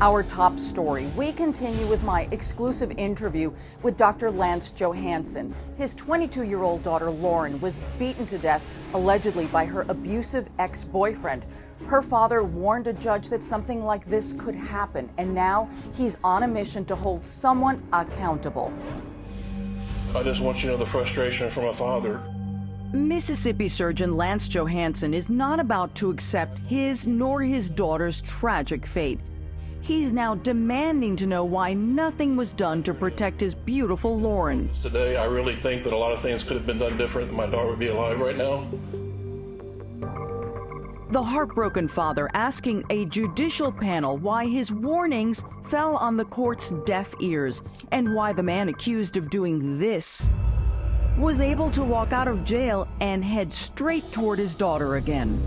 Our top story. We continue with my exclusive interview with Dr. Lauren Johansen. His 22-year-old daughter, Lauren, was beaten to death, allegedly by her abusive ex-boyfriend. Her father warned a judge that something like this could happen, and now he's on a mission to hold someone accountable. I just want you to know the frustration from my father. Mississippi surgeon Lauren Johansen is not about to accept his nor his daughter's tragic fate. He's now demanding to know why nothing was done to protect his beautiful Lauren. Today, I really think that a lot of things could have been done different and my daughter would be alive right now. The heartbroken father asking a judicial panel why his warnings fell on the court's deaf ears and why the man accused of doing this was able to walk out of jail and head straight toward his daughter again.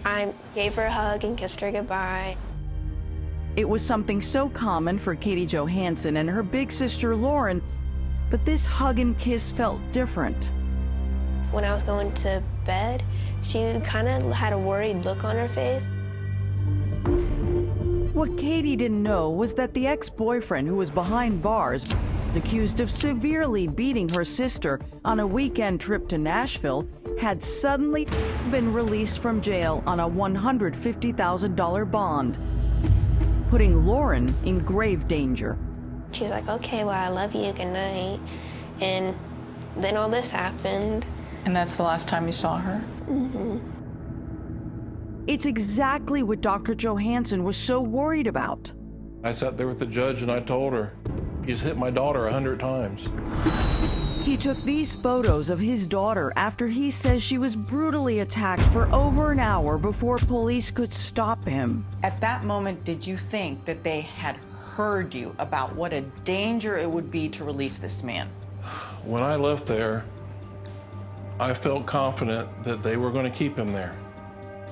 I gave her a hug and kissed her goodbye. It was something so common for Katie Johansen and her big sister Lauren, but this hug and kiss felt different. When I was going to bed, she kind of had a worried look on her face. What Katie didn't know was that the ex-boyfriend who was behind bars, accused of severely beating her sister on a weekend trip to Nashville, had suddenly been released from jail on a $150,000 bond, putting Lauren in grave danger. She's like, okay, well, I love you, good night. And then all this happened. And that's the last time you saw her? Mm-hmm. It's exactly what Dr. Johansen was so worried about. I sat there with the judge and I told her, he's hit my daughter 100 times. He took these photos of his daughter after he says she was brutally attacked for over an hour before police could stop him. At that moment, did you think that they had heard you about what a danger it would be to release this man? When I left there, I felt confident that they were going to keep him there.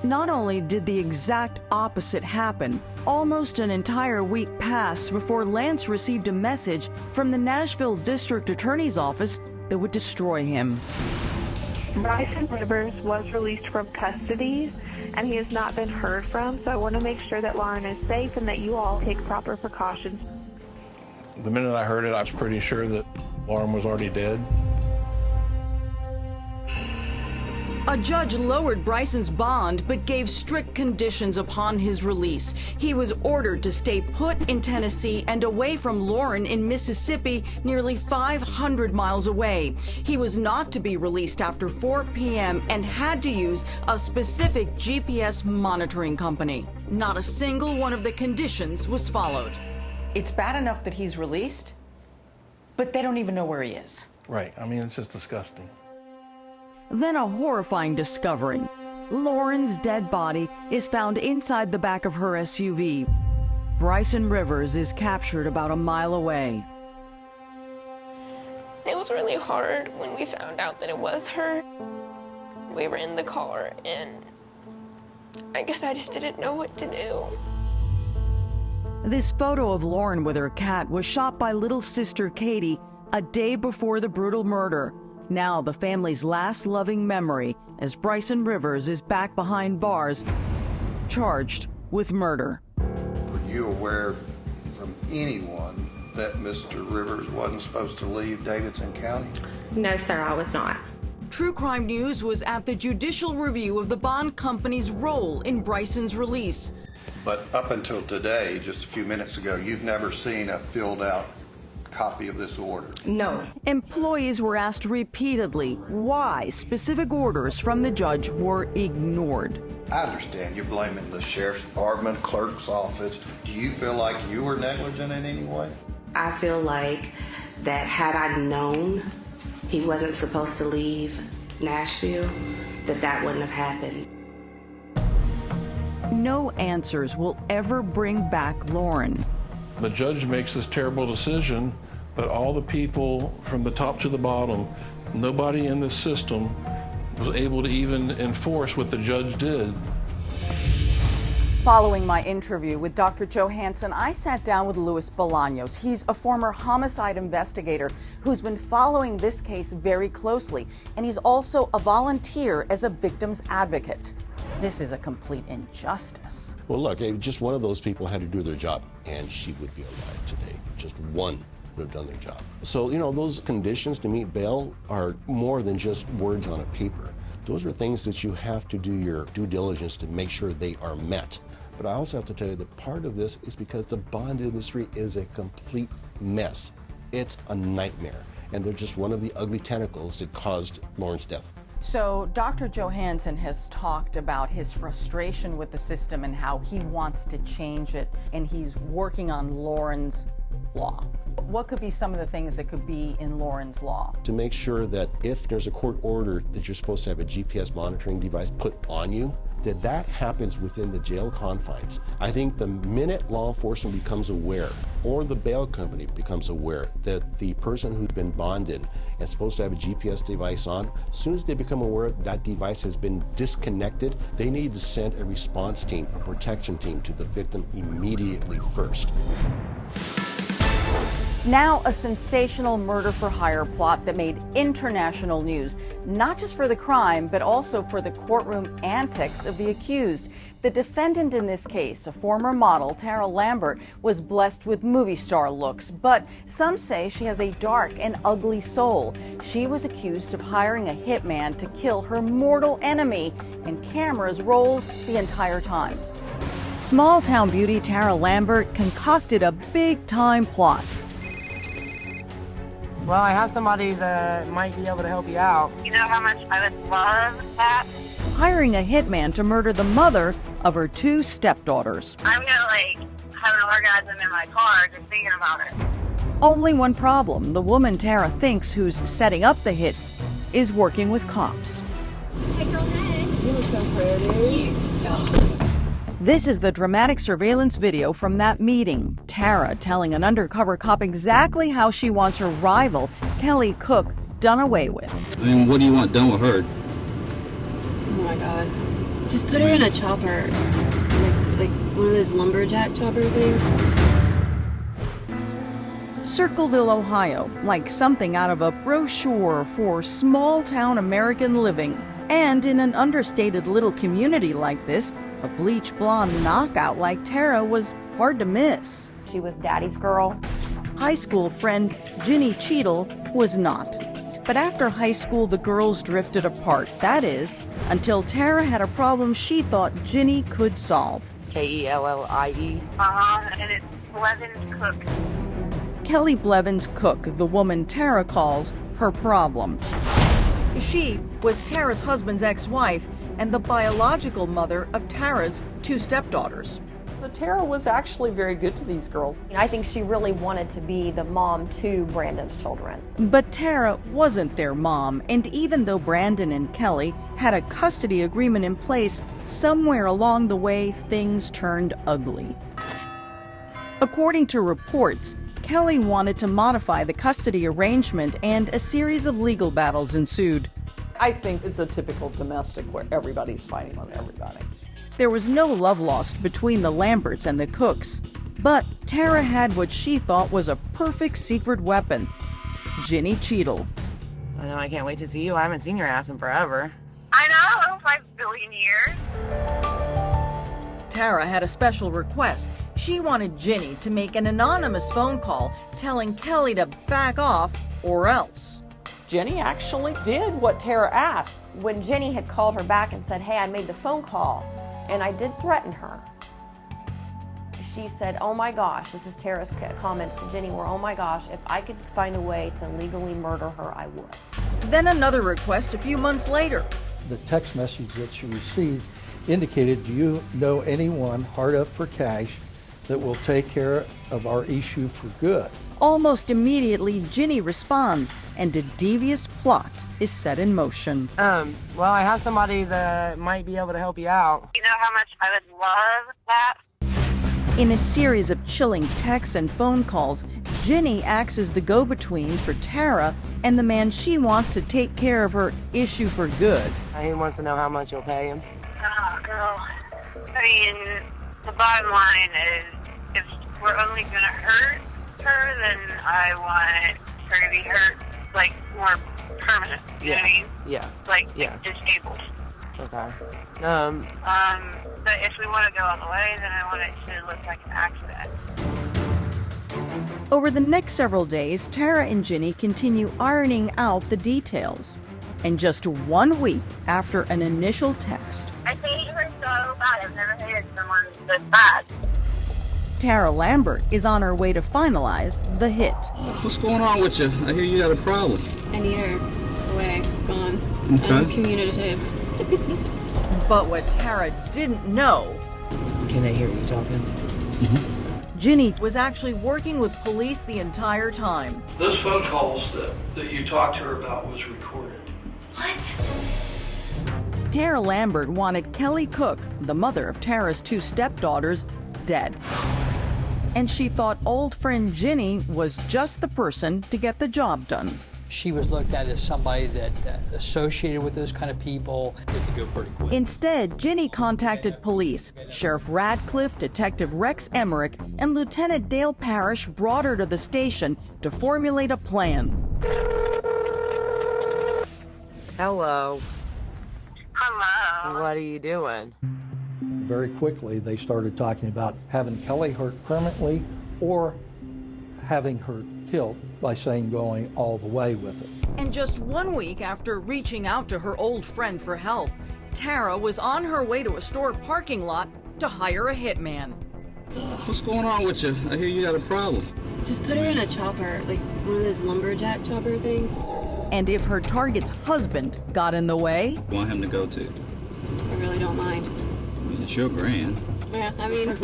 Not only did the exact opposite happen, almost an entire week passed before Lance received a message from the Nashville District Attorney's Office that would destroy him. Bricen Rivers was released from custody, and he has not been heard from, so I want to make sure that Lauren is safe and that you all take proper precautions. The minute I heard it, I was pretty sure that Lauren was already dead. A judge lowered Bricen's bond but gave strict conditions upon his release. He was ordered to stay put in Tennessee and away from Lauren in Mississippi, nearly 500 miles away. He was not to be released after 4 p.m. and had to use a specific GPS monitoring company. Not a single one of the conditions was followed. It's bad enough that he's released, but they don't even know where he is. Right, I mean, it's just disgusting. Then a horrifying discovery. Lauren's dead body is found inside the back of her SUV. Bricen Rivers is captured about a mile away. It was really hard when we found out that it was her. We were in the car, and I guess I just didn't know what to do. This photo of Lauren with her cat was shot by little sister Katie a day before the brutal murder. Now the family's last loving memory as Bricen Rivers is back behind bars, charged with murder. Were you aware from anyone that Mr. Rivers wasn't supposed to leave Davidson County? No, sir, I was not. True Crime News was at the judicial review of the bond company's role in Bricen's release. But up until today, just a few minutes ago, you've never seen a filled out copy of this order? No. Employees were asked repeatedly why specific orders from the judge were ignored. I understand you're blaming the sheriff's department, clerk's office. Do you feel like you were negligent in any way? I feel like that had I known he wasn't supposed to leave Nashville, that wouldn't have happened. No answers will ever bring back Lauren. The judge makes this terrible decision, but all the people from the top to the bottom, nobody in this system was able to even enforce what the judge did. Following my interview with Dr. Johansen, I sat down with Luis Bolaños. He's a former homicide investigator who's been following this case very closely, and he's also a volunteer as a victim's advocate. This is a complete injustice. Well, look, if just one of those people had to do their job, and she would be alive today. Just one would have done their job. So, you know, those conditions to meet bail are more than just words on a paper. Those are things that you have to do your due diligence to make sure they are met. But I also have to tell you that part of this is because the bond industry is a complete mess. It's a nightmare, and they're just one of the ugly tentacles that caused Lauren's death. So Dr. Johansen has talked about his frustration with the system and how he wants to change it, and he's working on Lauren's law. What could be some of the things that could be in Lauren's law? To make sure that if there's a court order that you're supposed to have a GPS monitoring device put on you, that happens within the jail confines. I think the minute law enforcement becomes aware, or the bail company becomes aware, that the person who's been bonded and supposed to have a GPS device on, as soon as they become aware that device has been disconnected, they need to send a response team, a protection team, to the victim immediately first. Now, a sensational murder-for-hire plot that made international news, not just for the crime, but also for the courtroom antics of the accused. The defendant in this case, a former model, Tara Lambert, was blessed with movie star looks, but some say she has a dark and ugly soul. She was accused of hiring a hitman to kill her mortal enemy, and cameras rolled the entire time. Small-town beauty Tara Lambert concocted a big-time plot. Well, I have somebody that might be able to help you out. You know how much I would love that? Hiring a hitman to murder the mother of her 2 stepdaughters. I'm gonna, have an orgasm in my car just thinking about it. Only one problem. The woman Tara thinks who's setting up the hit is working with cops. Hey, girl, hey. You look so pretty. You stop. This is the dramatic surveillance video from that meeting. Tara telling an undercover cop exactly how she wants her rival, Kelly Cook, done away with. I mean, what do you want done with her? Oh my God. Just put her in a chopper. Like one of those lumberjack chopper things. Circleville, Ohio, like something out of a brochure for small-town American living. And in an understated little community like this, a bleach blonde knockout like Tara was hard to miss. She was daddy's girl. High school friend Ginny Cheadle was not. But after high school, the girls drifted apart. That is, until Tara had a problem she thought Ginny could solve. Kellie. And it's Blevins Cook. Kelly Blevins Cook, the woman Tara calls her problem. She was Tara's husband's ex-wife and the biological mother of Tara's 2 stepdaughters. Tara was actually very good to these girls. I think she really wanted to be the mom to Brandon's children. But Tara wasn't their mom, and even though Brandon and Kelly had a custody agreement in place, somewhere along the way things turned ugly. According to reports, Kelly wanted to modify the custody arrangement, and a series of legal battles ensued. I think it's a typical domestic where everybody's fighting with everybody. There was no love lost between the Lamberts and the Cooks, but Tara had what she thought was a perfect secret weapon, Ginny Cheadle. I know, I can't wait to see you. I haven't seen your ass in forever. I know, 5 billion years. Tara had a special request. She wanted Ginny to make an anonymous phone call telling Kelly to back off or else. Jenny actually did what Tara asked. When Jenny had called her back and said, hey, I made the phone call and I did threaten her, she said, oh my gosh, this is Tara's comments to Jenny were, oh my gosh, if I could find a way to legally murder her, I would. Then another request a few months later. The text message that she received indicated, do you know anyone hard up for cash that will take care of our issue for good? Almost immediately, Ginny responds, and a devious plot is set in motion. Well, I have somebody that might be able to help you out. You know how much I would love that? In a series of chilling texts and phone calls, Ginny acts as the go-between for Tara and the man she wants to take care of her issue for good. He wants to know how much you'll pay him. Oh, girl. I mean, the bottom line is, if we're only going to hurt her, then I want her to be hurt, more permanent. You know what I mean? Yeah. Disabled. Okay. But if we want to go all the way, then I want it to look like an accident. Over the next several days, Tara and Ginny continue ironing out the details. And just 1 week after an initial text, I hate her so bad. I've never hated someone this bad. Tara Lambert is on her way to finalize the hit. What's going on with you? I hear you got a problem. I need her away, gone, Okay. communicative. But what Tara didn't know, Can they hear you talking? Ginny was actually working with police the entire time. Those phone calls that you talked to her about was recorded. What? Tara Lambert wanted Kelly Cook, the mother of Tara's 2 stepdaughters, dead. And she thought old friend Ginny was just the person to get the job done. She was looked at as somebody that associated with those kind of people. It could go pretty quick. Instead, Ginny contacted police. Sheriff Radcliffe, Detective Rex Emmerich, and Lieutenant Dale Parrish brought her to the station to formulate a plan. Hello. Hello. What are you doing? Very quickly, they started talking about having Kelly hurt permanently or having her killed by saying going all the way with it. And just 1 week after reaching out to her old friend for help, Tara was on her way to a store parking lot to hire a hitman. What's going on with you? I hear you got a problem. Just put her in a chopper, like one of those lumberjack chopper things. And if her target's husband got in the way, Want him to go to? I really don't mind. I mean, it's your grand. Yeah, I mean,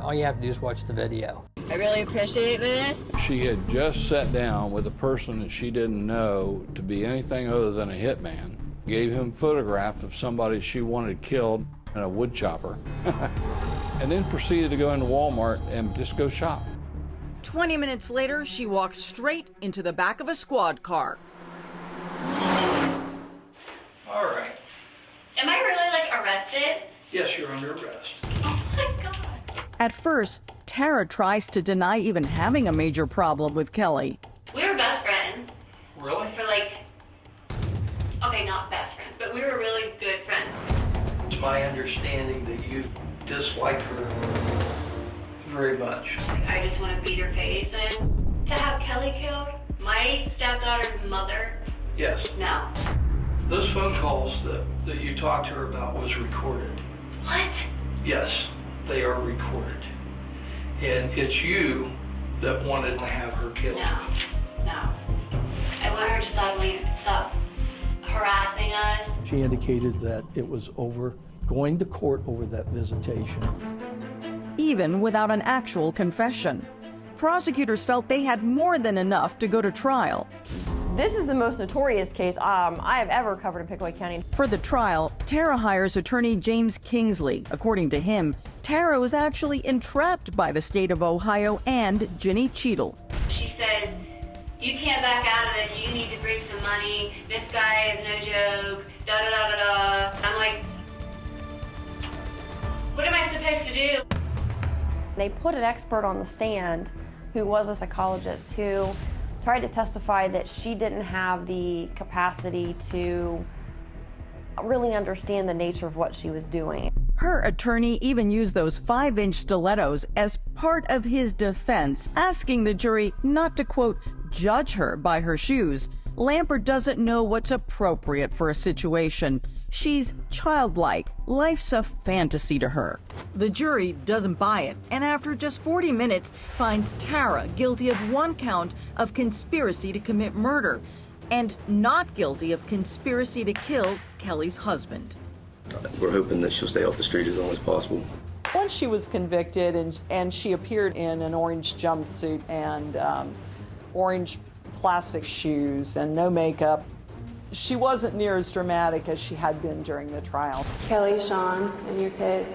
All you have to do is watch the video. I really appreciate this. She had just sat down with a person that she didn't know to be anything other than a hitman, gave him photographs of somebody she wanted killed in a wood chopper, and then proceeded to go into Walmart and just go shop. 20 minutes later, she walked straight into the back of a squad car. All right. Am I really, arrested? Yes, you're under arrest. Oh my God. At first, Tara tries to deny even having a major problem with Kelly. We were best friends. Really? For okay, not best friends, but we were really good friends. It's my understanding that you dislike her very much. I just want to beat her face in. To have Kelly killed, my stepdaughter's mother, Yes. no. Those phone calls that you talked to her about was recorded. What? Yes, they are recorded. And it's you that wanted to have her killed. No. I want her to stop harassing us. She indicated that it was over going to court over that visitation. Even without an actual confession. Prosecutors felt they had more than enough to go to trial. This is the most notorious case I have ever covered in Pickaway County. For the trial, Tara hires attorney James Kingsley. According to him, Tara was actually entrapped by the state of Ohio and Ginny Cheadle. She said, you can't back out of it, you need to bring some money, this guy is no joke, da-da-da-da-da. I'm like, what am I supposed to do? They put an expert on the stand who was a psychologist who tried to testify that she didn't have the capacity to really understand the nature of what she was doing. Her attorney even used those 5-inch stilettos as part of his defense, asking the jury not to, quote, judge her by her shoes. Lambert doesn't know what's appropriate for a situation. She's childlike. Life's a fantasy to her. The jury doesn't buy it, and after just 40 minutes, finds Tara guilty of 1 count of conspiracy to commit murder, and not guilty of conspiracy to kill Kelly's husband. We're hoping that she'll stay off the street as long as possible. Once she was convicted and she appeared in an orange jumpsuit and orange plastic shoes and no makeup, she wasn't near as dramatic as she had been during the trial. Kelly, Sean, and your kids,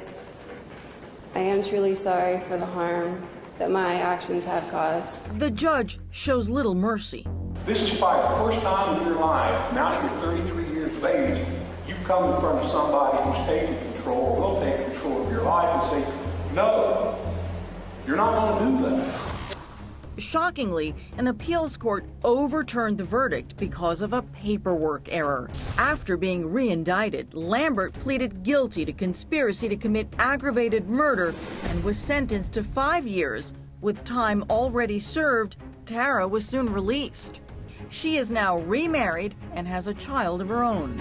I am truly sorry for the harm that my actions have caused. The judge shows little mercy. This is probably the first time in your life, now that you're 33 years of age, you've come in front of somebody who's taking control or will take control of your life and say, no, you're not going to do that. Shockingly, an appeals court overturned the verdict because of a paperwork error. After being re-indicted, Lambert pleaded guilty to conspiracy to commit aggravated murder and was sentenced to 5 years. With time already served, Tara was soon released. She is now remarried and has a child of her own.